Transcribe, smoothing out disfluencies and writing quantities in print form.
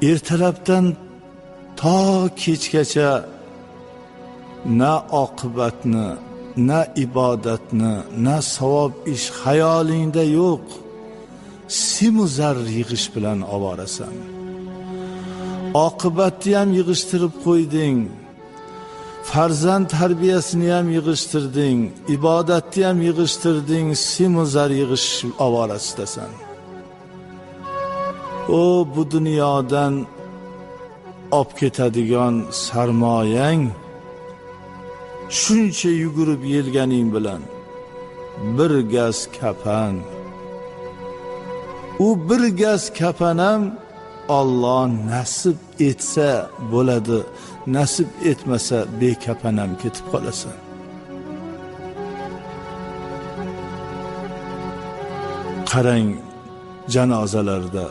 ertalabdan to kechgacha na oqibatni, na ibodatni, na savob ish xayolingda yo'q. Simu zar yig'ish bilan ovorasan. Oqibatni ham yig'ishtirib qo'yding. Farzand tarbiyasini ham yig'ishtirding, ibodatni ham yig'ishtirding, simu zar yig'ish ovorasidasan. Bu dunyodan olib ketadigan sarmoyang shuncha yugurib yelganing bilan bir gaz kafan. U bir gaz kafan ham Alloh nasib etsa bo'ladi, nasib etmasa bekafan ham ketib qolasan. Qarang, janozalarda